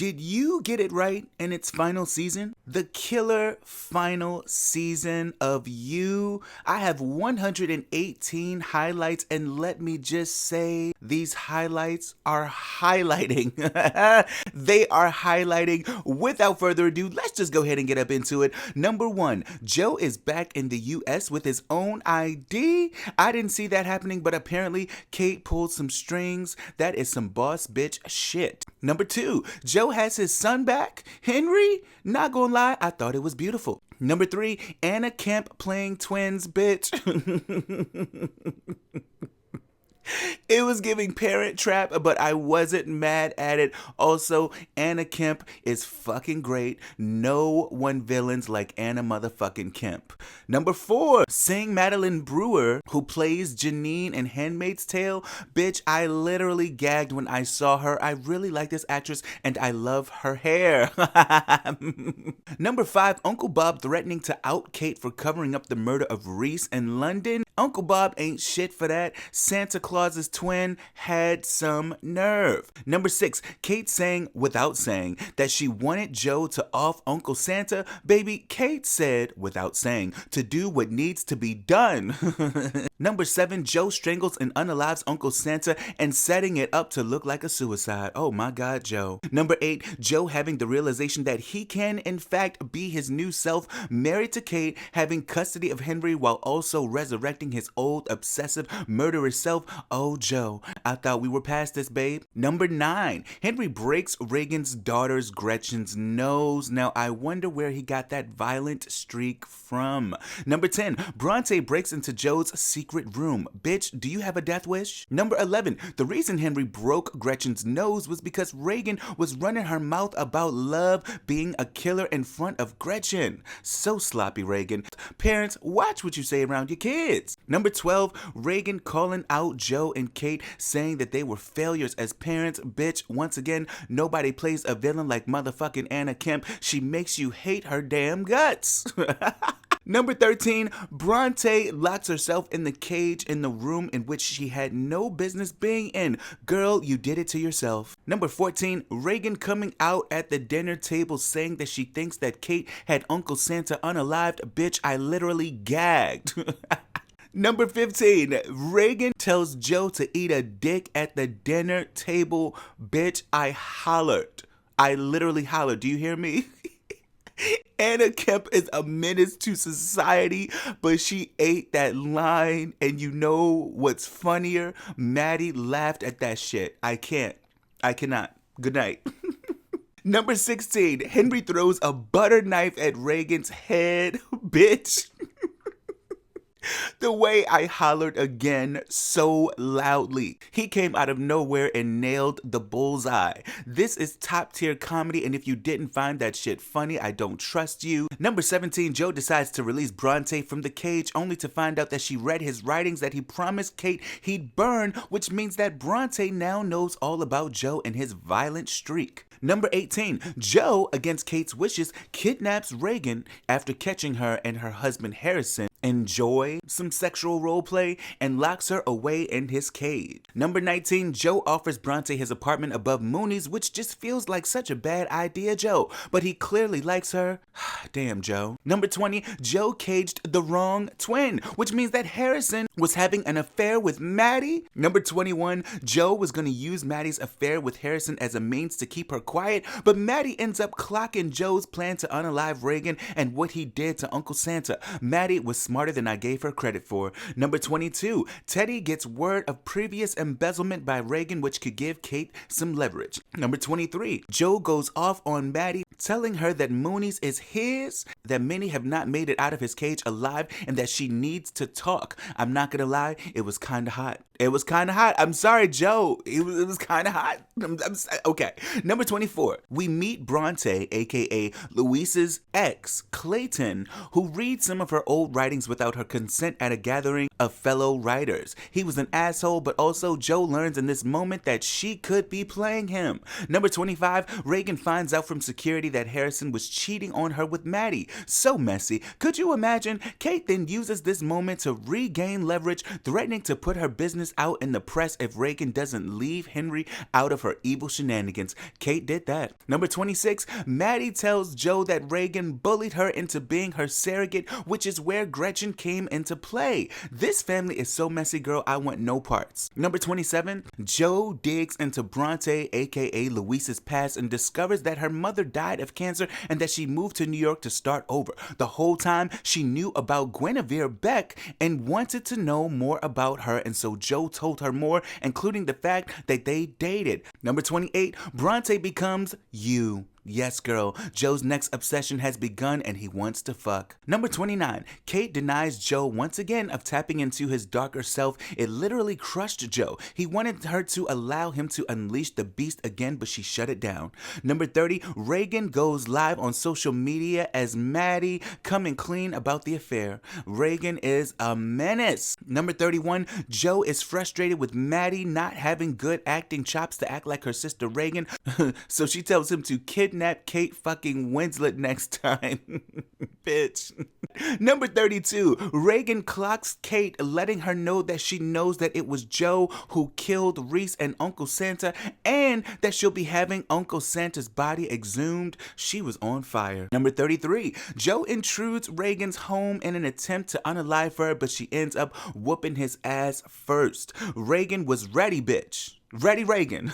Did you get it right in its final season? The killer final season of You. I have 118 highlights, and let me just say, these highlights are highlighting. They are highlighting. Without further ado, let's just go ahead and get up into it. Number 1, Joe is back in the US with his own ID. I didn't see that happening, but apparently Kate pulled some strings. That is some boss bitch shit. Number 2, Joe has his son back. Henry, not gonna lie, I thought it was beautiful. Number 3, Anna Kemp playing twins, bitch. It was giving Parent Trap, but I wasn't mad at it. Also, Anna Kemp is fucking great. No one villains like Anna motherfucking Kemp. Number 4, Sing Madeline Brewer, who plays Janine in Handmaid's Tale. Bitch, I literally gagged when I saw her. I really like this actress, and I love her hair. Number 5, Uncle Bob threatening to out Kate for covering up the murder of Reese in London. Uncle Bob ain't shit for that. Santa Claus's twin had some nerve. Number 6, Kate saying without saying that she wanted Joe to off Uncle Santa. Baby, Kate said without saying to do what needs to be done. Number 7, Joe strangles and unalives Uncle Santa and setting it up to look like a suicide. Oh my God, Joe. Number 8, Joe having the realization that he can in fact be his new self, married to Kate, having custody of Henry while also resurrecting his old obsessive murderous self. Oh, Joe, I thought we were past this, babe. Number 9, Henry breaks Reagan's daughter's Gretchen's nose. Now, I wonder where he got that violent streak from. Number 10, Bronte breaks into Joe's secret room. Bitch, do you have a death wish? Number 11, the reason Henry broke Gretchen's nose was because Reagan was running her mouth about love being a killer in front of Gretchen. So sloppy, Reagan. Parents, watch what you say around your kids. Number 12, Reagan calling out Joe and Kate, saying that they were failures as parents. Bitch, once again, nobody plays a villain like motherfucking Anna Kemp. She makes you hate her damn guts. Number 13, Bronte locks herself in the cage in the room in which she had no business being in. Girl, you did it to yourself. Number 14, Reagan coming out at the dinner table saying that she thinks that Kate had Uncle Santa unalived. Bitch, I literally gagged. Number 15, Reagan tells Joe to eat a dick at the dinner table. Bitch, I hollered. I literally hollered. Do you hear me? Anna Kemp is a menace to society, but she ate that line, and you know what's funnier? Maddie laughed at that shit. I cannot. Good night. Number 16, Henry throws a butter knife at Reagan's head. Bitch. The way I hollered again so loudly. He came out of nowhere and nailed the bullseye. This is top tier comedy, and if you didn't find that shit funny, I don't trust you. Number 17, Joe decides to release Bronte from the cage only to find out that she read his writings that he promised Kate he'd burn, which means that Bronte now knows all about Joe and his violent streak. Number 18, Joe, against Kate's wishes, kidnaps Reagan after catching her and her husband Harrison enjoy some sexual roleplay and locks her away in his cage. Number 19, Joe offers Bronte his apartment above Mooney's, which just feels like such a bad idea, Joe, but he clearly likes her. Damn, Joe. Number 20, Joe caged the wrong twin, which means that Harrison was having an affair with Maddie. Number 21, Joe was going to use Maddie's affair with Harrison as a means to keep her quiet, but Maddie ends up clocking Joe's plan to unalive Reagan and what he did to Uncle Santa. Maddie was smarter than I gave her credit for. Number 22, Teddy gets word of previous embezzlement by Reagan, which could give Kate some leverage. Number 23, Joe goes off on Maddie, telling her that Mooney's is his, that many have not made it out of his cage alive, and that she needs to talk. I'm not gonna lie, it was kind of hot. It was kind of hot. I'm sorry, Joe. It was kind of hot. Okay. Number 24, we meet Bronte, aka Louise's ex, Clayton, who reads some of her old writings without her consent at a gathering of fellow writers. He was an asshole, but also Joe learns in this moment that she could be playing him. Number 25, Reagan finds out from security that Harrison was cheating on her with Maddie. So messy. Could you imagine? Kate then uses this moment to regain leverage, threatening to put her business business out in the press if Reagan doesn't leave Henry out of her evil shenanigans. Kate did that. Number 26, Maddie tells Joe that Reagan bullied her into being her surrogate, which is where Gretchen came into play. This family is so messy, girl, I want no parts. Number 27, Joe digs into Bronte, aka Louise's past, and discovers that her mother died of cancer and that she moved to New York to start over. The whole time, she knew about Guinevere Beck and wanted to know more about her, and so Joe told her more, including the fact that they dated. Number 28, Bronte becomes you. Yes, girl, Joe's next obsession has begun and he wants to fuck. Number 29, Kate denies Joe once again of tapping into his darker self. It literally crushed Joe. He wanted her to allow him to unleash the beast again, but she shut it down. Number 30, Reagan goes live on social media as Maddie, coming clean about the affair. Reagan is a menace. Number 31, Joe is frustrated with Maddie not having good acting chops to act like her sister Reagan, so she tells him to kidnap Kate fucking Winslet next time. Bitch. Number 32, Reagan clocks Kate, letting her know that she knows that it was Joe who killed Reese and Uncle Santa, and that she'll be having Uncle Santa's body exhumed. She was on fire. Number 33, Joe intrudes Reagan's home in an attempt to unalive her, but she ends up whooping his ass first. Reagan was ready, bitch. Ready Reagan.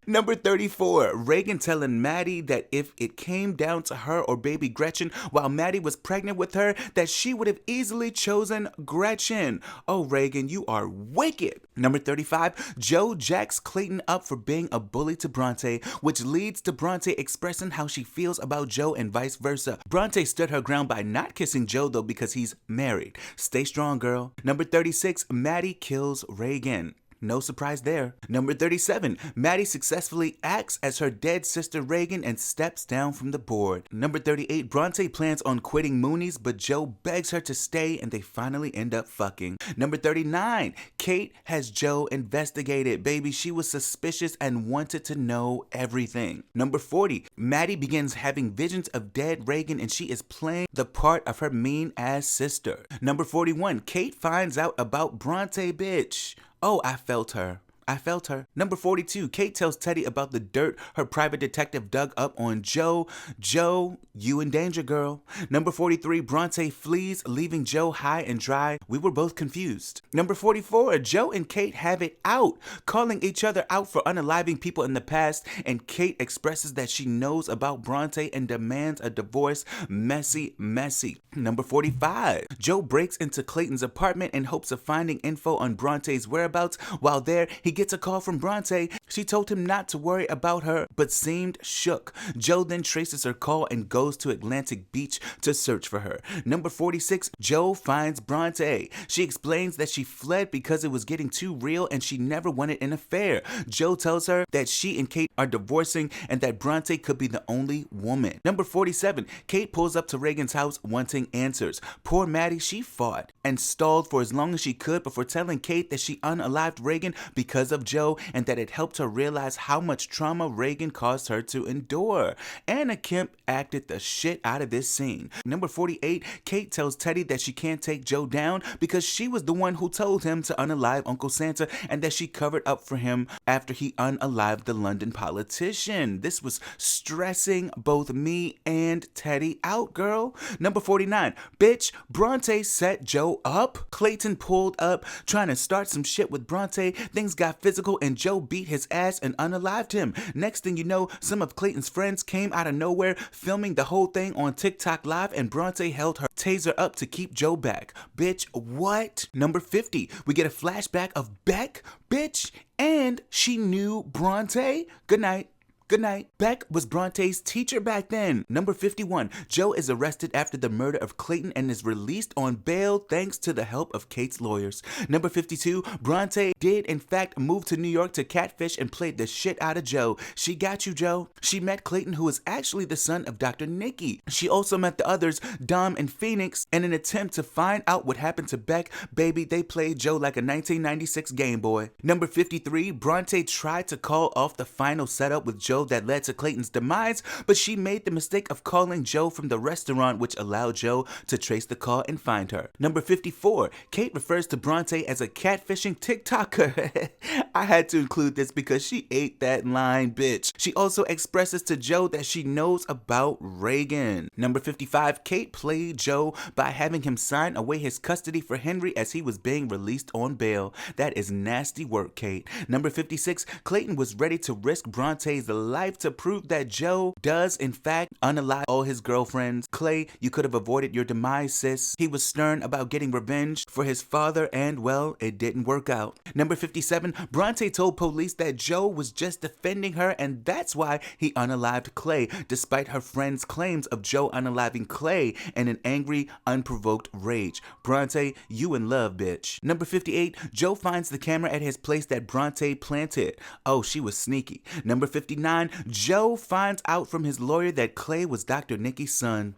Number 34, Reagan telling Maddie that if it came down to her or baby Gretchen while Maddie was pregnant with her, that she would have easily chosen Gretchen. Oh, Reagan, you are wicked. Number 35, Joe jacks Clayton up for being a bully to Bronte, which leads to Bronte expressing how she feels about Joe and vice versa. Bronte stood her ground by not kissing Joe though because he's married. Stay strong, girl. Number 36, Maddie kills Reagan. No surprise there. Number 37, Maddie successfully acts as her dead sister Reagan and steps down from the board. Number 38, Bronte plans on quitting Mooney's, but Joe begs her to stay and they finally end up fucking. Number 39, Kate has Joe investigated. Baby, she was suspicious and wanted to know everything. Number 40, Maddie begins having visions of dead Reagan and she is playing the part of her mean ass sister. Number 41, Kate finds out about Bronte, bitch. Oh, I felt her. I felt her. Number 42, Kate tells Teddy about the dirt her private detective dug up on Joe. Joe, you in danger, girl. Number 43, Bronte flees, leaving Joe high and dry. We were both confused. Number 44, Joe and Kate have it out, calling each other out for unaliving people in the past, and Kate expresses that she knows about Bronte and demands a divorce. Messy, messy. Number 45, Joe breaks into Clayton's apartment in hopes of finding info on Bronte's whereabouts. While there, he gets a call from Bronte. She told him not to worry about her, but seemed shook. Joe then traces her call and goes to Atlantic Beach to search for her. Number 46, Joe finds Bronte. She explains that she fled because it was getting too real and she never wanted an affair. Joe tells her that she and Kate are divorcing and that Bronte could be the only woman. Number 47, Kate pulls up to Reagan's house wanting answers. Poor Maddie, she fought and stalled for as long as she could before telling Kate that she unalived Reagan because of Joe and that it helped her realize how much trauma Reagan caused her to endure. Anna Kemp acted the shit out of this scene. Number 48, Kate tells Teddy that she can't take Joe down because she was the one who told him to unalive Uncle Santa and that she covered up for him after he unalived the London politician. This was stressing both me and Teddy out, girl. Number 49, bitch, Bronte set Joe up. Clayton pulled up trying to start some shit with Bronte. Things got physical and Joe beat his ass and unalived him. Next thing you know, some of Clayton's friends came out of nowhere filming the whole thing on TikTok Live and Bronte held her taser up to keep Joe back. Bitch, what? Number 50, we get a flashback of Beck, bitch, and she knew Bronte. Good night. Good night. Beck was Bronte's teacher back then. Number 51, Joe is arrested after the murder of Clayton and is released on bail thanks to the help of Kate's lawyers. Number 52, Bronte did in fact move to New York to catfish and played the shit out of Joe. She got you, Joe. She met Clayton, who is actually the son of Dr. Nikki. She also met the others, Dom and Phoenix, in an attempt to find out what happened to Beck. Baby, they played Joe like a 1996 Game Boy. Number 53, Bronte tried to call off the final setup with Joe Joe that led to Clayton's demise, but she made the mistake of calling Joe from the restaurant, which allowed Joe to trace the call and find her. Number 54, Kate refers to Bronte as a catfishing TikToker. I had to include this because she ate that line, bitch. She also expresses to Joe that she knows about Reagan. Number 55, Kate played Joe by having him sign away his custody for Henry as he was being released on bail. That is nasty work, Kate. Number 56, Clayton was ready to risk Bronte's life to prove that Joe does in fact unalive all his girlfriends. Clay, you could have avoided your demise, sis. He was stern about getting revenge for his father and, well, it didn't work out. Number 57, Bronte told police that Joe was just defending her and that's why he unalived Clay, despite her friend's claims of Joe unaliving Clay in an angry, unprovoked rage. Bronte, you in love, bitch. Number 58, Joe finds the camera at his place that Bronte planted. Oh, she was sneaky. Number 59, Joe finds out from his lawyer that Clay was Dr. Nikki's son.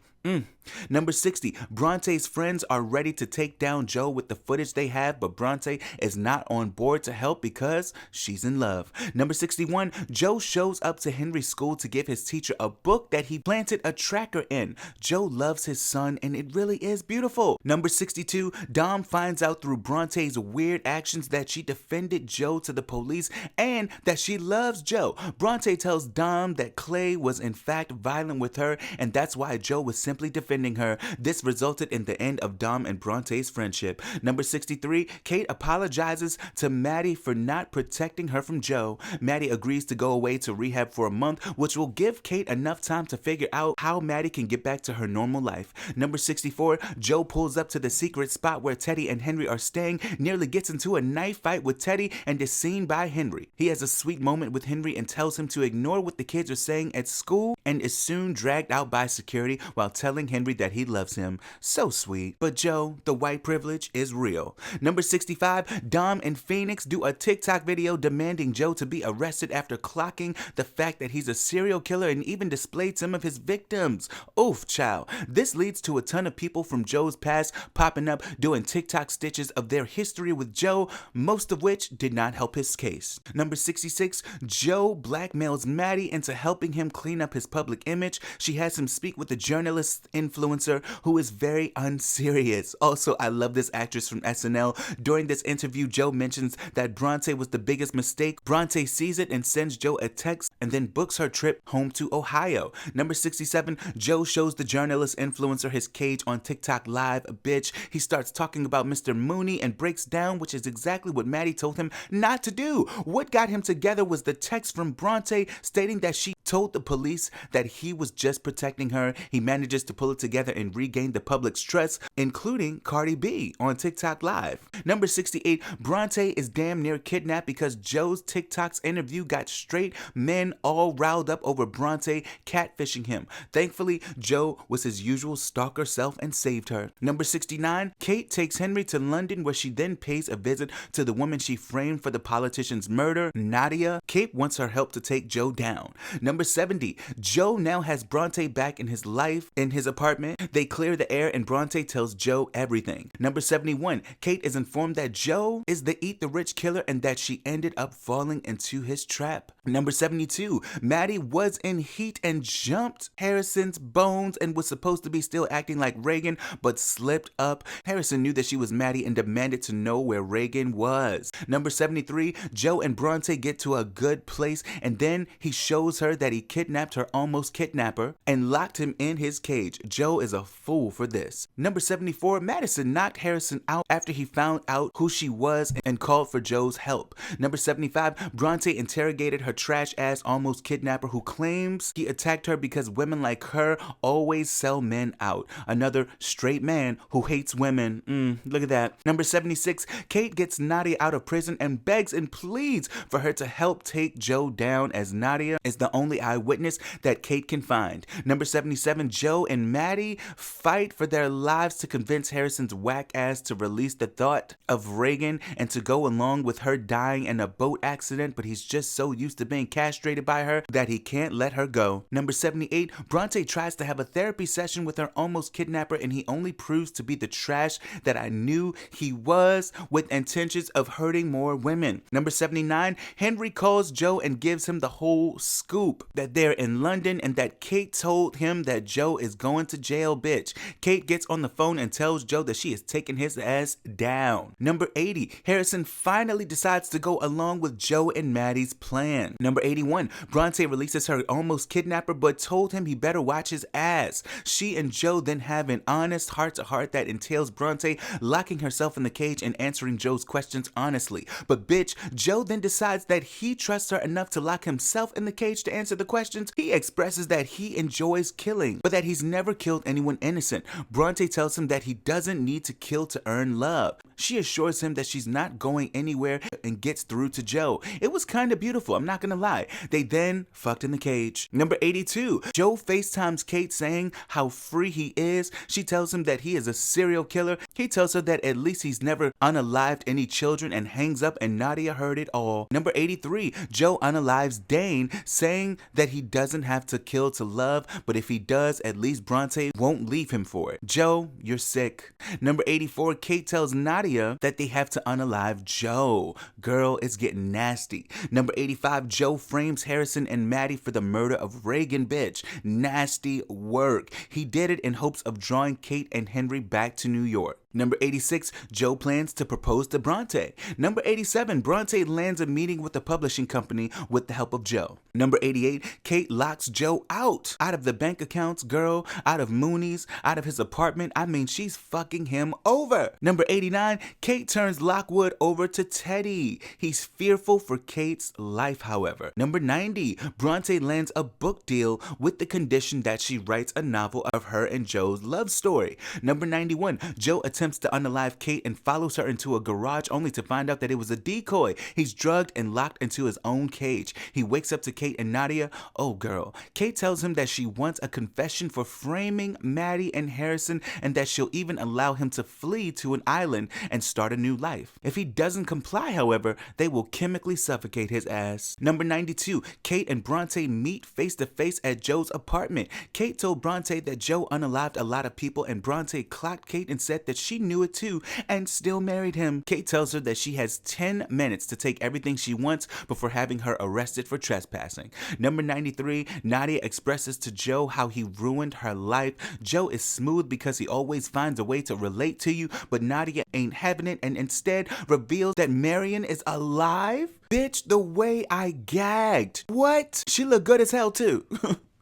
Number 60, Bronte's friends are ready to take down Joe with the footage they have, but Bronte is not on board to help because she's in love. Number 61, Joe shows up to Henry's school to give his teacher a book that he planted a tracker in. Joe loves his son and it really is beautiful. Number 62, Dom finds out through Bronte's weird actions that she defended Joe to the police and that she loves Joe. Bronte tells Dom that Clay was in fact violent with her and that's why Joe was simply defending her. This resulted in the end of Dom and Bronte's friendship. Number 63, Kate apologizes to Maddie for not protecting her from Joe. Maddie agrees to go away to rehab for a month, which will give Kate enough time to figure out how Maddie can get back to her normal life. Number 64, Joe pulls up to the secret spot where Teddy and Henry are staying, nearly gets into a knife fight with Teddy and is seen by Henry. He has a sweet moment with Henry and tells him to ignore what the kids are saying at school and is soon dragged out by security while telling Henry that he loves him. So sweet. But Joe, the white privilege is real. Number 65, Dom and Phoenix do a TikTok video demanding Joe to be arrested after clocking the fact that he's a serial killer and even displayed some of his victims. Oof, child. This leads to a ton of people from Joe's past popping up doing TikTok stitches of their history with Joe, most of which did not help his case. Number 66, Joe blackmails Maddie into helping him clean up his public image. She has him speak with a journalist influencer who is very unserious. Also, I love this actress from SNL. During this interview, Joe mentions that Bronte was the biggest mistake. Bronte sees it and sends Joe a text and then books her trip home to Ohio. Number 67, Joe shows the journalist influencer his cage on TikTok Live. Bitch, he starts talking about Mr. Mooney and breaks down, which is exactly what Maddie told him not to do. What got him together was the text from Bronte stating that she told the police that he was just protecting her. He manages to pull it together and regain the public's trust, including Cardi B on TikTok Live. Number 68, Bronte is damn near kidnapped because Joe's TikTok's interview got straight men all riled up over Bronte catfishing him. Thankfully, Joe was his usual stalker self and saved her. Number 69, Kate takes Henry to London where she then pays a visit to the woman she framed for the politician's murder, Nadia. Kate wants her help to take Joe down. Number 70, Joe now has Bronte back in his life in his apartment. They clear the air and Bronte tells Joe everything. Number 71, Kate is informed that Joe is the Eat the Rich killer and that she ended up falling into his trap. Number 72, Maddie was in heat and jumped Harrison's bones and was supposed to be still acting like Reagan, but slipped up. Harrison knew that she was Maddie and demanded to know where Reagan was. Number 73, Joe and Bronte get to a good place and then he shows her that he kidnapped her almost kidnapper and locked him in his cage. Joe is a fool for this. Number 74, Madison knocked Harrison out after he found out who she was and called for Joe's help. Number 75, Bronte interrogated her trash ass almost kidnapper who claims he attacked her because women like her always sell men out. Another straight man who hates women. Look at that. Number 76, Kate gets Nadia out of prison and begs and pleads for her to help take Joe down as Nadia is the only eyewitness that Kate can find. Number 77, Joe and Maddie fight for their lives to convince Harrison's whack ass to release the thought of Reagan and to go along with her dying in a boat accident, but he's just so used to to being castrated by her that he can't let her go. Number 78, Bronte tries to have a therapy session with her almost kidnapper and he only proves to be the trash that I knew he was, with intentions of hurting more women. Number 79, Henry calls Joe and gives him the whole scoop that they're in London and that Kate told him that Joe is going to jail, bitch. Kate gets on the phone and tells Joe that she is taking his ass down. Number 80, Harrison finally decides to go along with Joe and Maddie's plan. Number 81, Bronte releases her almost kidnapper but told him he better watch his ass. She and Joe then have an honest heart-to-heart that entails Bronte locking herself in the cage and answering Joe's questions honestly. But bitch, Joe then decides that he trusts her enough to lock himself in the cage to answer the questions. He expresses that he enjoys killing, but that he's never killed anyone innocent. Bronte tells him that he doesn't need to kill to earn love. She assures him that she's not going anywhere and gets through to Joe. It was kind of beautiful, I'm not gonna lie. They then fucked in the cage. Number 82, Joe FaceTimes Kate saying how free he is. She tells him that he is a serial killer. He tells her that at least he's never unalived any children and hangs up, and Nadia heard it all. Number 83, Joe unalives Dane, saying that he doesn't have to kill to love, but if he does, at least Bronte won't leave him for it. Joe, you're sick. Number 84, Kate tells Nadia that they have to unalive Joe. Girl, it's getting nasty. Number 85, Joe frames Harrison and Maddie for the murder of Reagan, bitch. Nasty work. He did it in hopes of drawing Kate and Henry back to New York. Number 86, Joe plans to propose to Bronte. Number 87, Bronte lands a meeting with the publishing company with the help of Joe. Number 88, Kate locks Joe out of the bank accounts, girl, out of Mooney's, out of his apartment. I mean, she's fucking him over. Number 89, Kate turns Lockwood over to Teddy. He's fearful for Kate's life, however. Number 90, Bronte lands a book deal with the condition that she writes a novel of her and Joe's love story. Number 91, Joe attempts to unalive Kate and follows her into a garage only to find out that it was a decoy. He's drugged and locked into his own cage. He wakes up to Kate and Nadia. Oh girl. Kate tells him that she wants a confession for framing Maddie and Harrison and that she'll even allow him to flee to an island and start a new life. If he doesn't comply, however, they will chemically suffocate his ass. Number 92, Kate and Bronte meet face to face at Joe's apartment. Kate told Bronte that Joe unalived a lot of people and Bronte clocked Kate and said that she knew it too and still married him. Kate tells her that she has 10 minutes to take everything she wants before having her arrested for trespassing. Number 93, Nadia expresses to Joe how he ruined her life. Joe is smooth because he always finds a way to relate to you, but Nadia ain't having it and instead reveals that Marion is alive? Bitch, the way I gagged. What? She look good as hell too.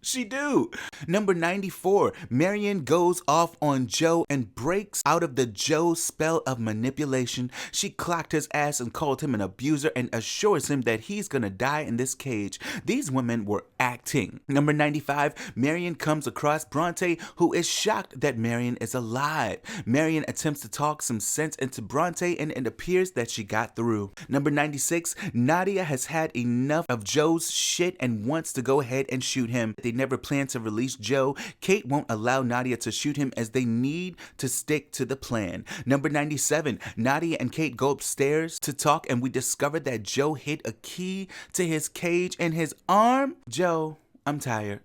She do. Number 94, Marion goes off on Joe and breaks out of the Joe spell of manipulation. She clocked his ass and called him an abuser and assures him that he's gonna die in this cage. These women were acting. Number 95, Marion comes across Bronte, who is shocked that Marion is alive. Marion attempts to talk some sense into Bronte and it appears that she got through. Number 96, Nadia has had enough of Joe's shit and wants to go ahead and shoot him. They never plan to release Joe. Kate won't allow Nadia to shoot him as they need to stick to the plan. Number 97, Nadia and Kate go upstairs to talk and we discover that Joe hid a key to his cage in his arm. Joe, I'm tired.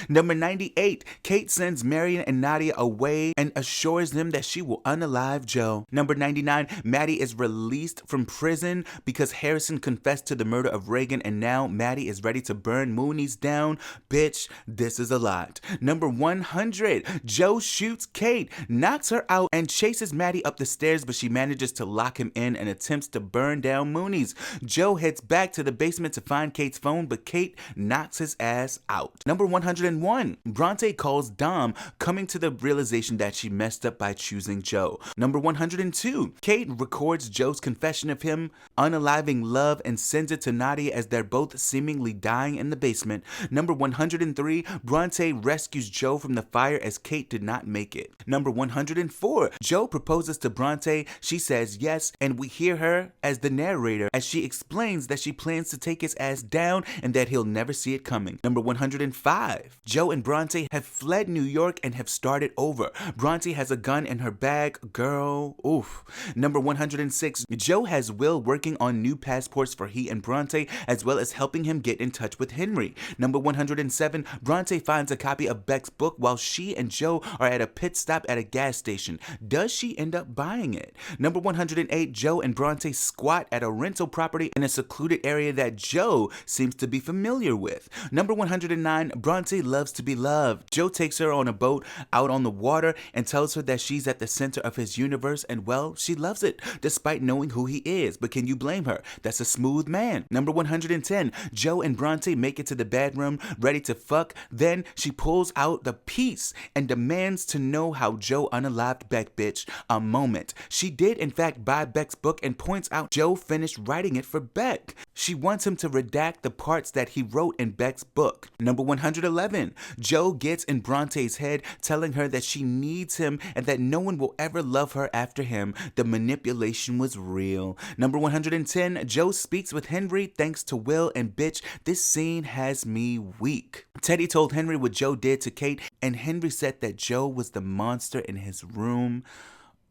Number 98, Kate sends Marion and Nadia away and assures them that she will unalive Joe. Number 99, Maddie is released from prison because Harrison confessed to the murder of Reagan and now Maddie is ready to burn Mooney's down. Bitch, this is a lot. Number 100, Joe shoots Kate, knocks her out and chases Maddie up the stairs, but she manages to lock him in and attempts to burn down Mooney's. Joe heads back to the basement to find Kate's phone, but Kate knocks his ass out. Number 101, Bronte calls Dom, coming to the realization that she messed up by choosing Joe. Number 102, Kate records Joe's confession of him unaliving Love and sends it to Nadia as they're both seemingly dying in the basement. Number 103, Bronte rescues Joe from the fire as Kate did not make it. Number 104, Joe proposes to Bronte. She says yes, and we hear her as the narrator as she explains that she plans to take his ass down and that he'll never see it coming. Number 105, life. Joe and Bronte have fled New York and have started over. Bronte has a gun in her bag. Girl, oof. Number 106, Joe has Will working on new passports for he and Bronte, as well as helping him get in touch with Henry. Number 107, Bronte finds a copy of Beck's book while she and Joe are at a pit stop at a gas station. Does she end up buying it? Number 108, Joe and Bronte squat at a rental property in a secluded area that Joe seems to be familiar with. Number 109, Bronte loves to be loved. Joe takes her on a boat out on the water and tells her that she's at the center of his universe, and well, she loves it, despite knowing who he is. But can you blame her? That's a smooth man. Number 110, Joe and Bronte make it to the bedroom, ready to fuck. Then she pulls out the piece and demands to know how Joe unalived Beck, bitch. A moment. She did, in fact, buy Beck's book and points out Joe finished writing it for Beck. She wants him to redact the parts that he wrote in Beck's book. Number 111, Joe gets in Bronte's head, telling her that she needs him and that no one will ever love her after him. The manipulation was real. Number 110, Joe speaks with Henry thanks to Will, and bitch, this scene has me weak. Teddy told Henry what Joe did to Kate, and Henry said that Joe was the monster in his room.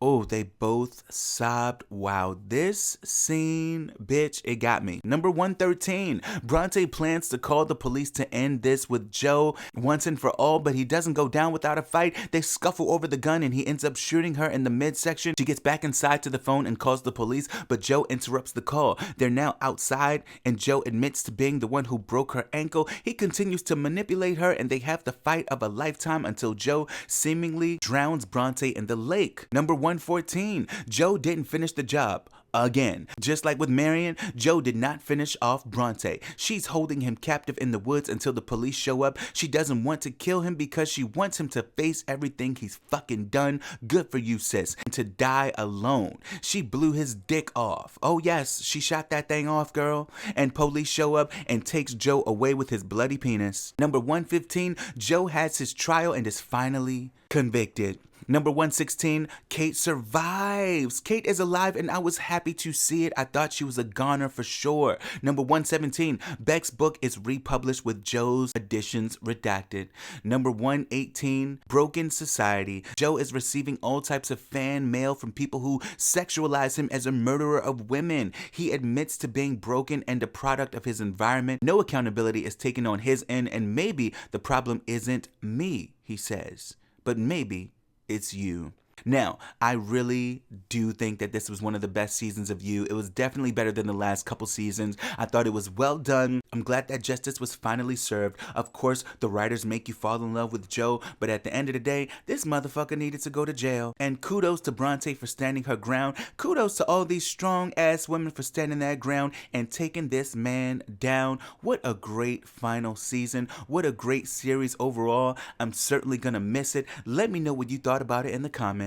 Oh, they both sobbed. Wow, this scene, bitch, it got me. Number 113, Bronte plans to call the police to end this with Joe once and for all, but he doesn't go down without a fight. They scuffle over the gun and he ends up shooting her in the midsection. She gets back inside to the phone and calls the police, but Joe interrupts the call. They're now outside and Joe admits to being the one who broke her ankle. He continues to manipulate her and they have the fight of a lifetime until Joe seemingly drowns Bronte in the lake. Number 114, Joe didn't finish the job. Again, just like with Marion, Joe did not finish off Bronte. She's holding him captive in the woods until the police show up. She doesn't want to kill him because she wants him to face everything he's fucking done. Good for you, sis. And to die alone. She blew his dick off. Oh yes, she shot that thing off, girl. And police show up and takes Joe away with his bloody penis. Number 115, Joe has his trial and is finally convicted. Number 116, Kate survives. Kate is alive and I was happy to see it. I thought she was a goner for sure. Number 117, Beck's book is republished with Joe's additions redacted. Number 118, Broken Society. Joe is receiving all types of fan mail from people who sexualize him as a murderer of women. He admits to being broken and a product of his environment. No accountability is taken on his end, and maybe the problem isn't me, he says, but maybe it's you. Now, I really do think that this was one of the best seasons of You. It was definitely better than the last couple seasons. I thought it was well done. I'm glad that justice was finally served. Of course, the writers make you fall in love with Joe, but at the end of the day, this motherfucker needed to go to jail. And kudos to Bronte for standing her ground. Kudos to all these strong-ass women for standing their ground and taking this man down. What a great final season. What a great series overall. I'm certainly gonna miss it. Let me know what you thought about it in the comments.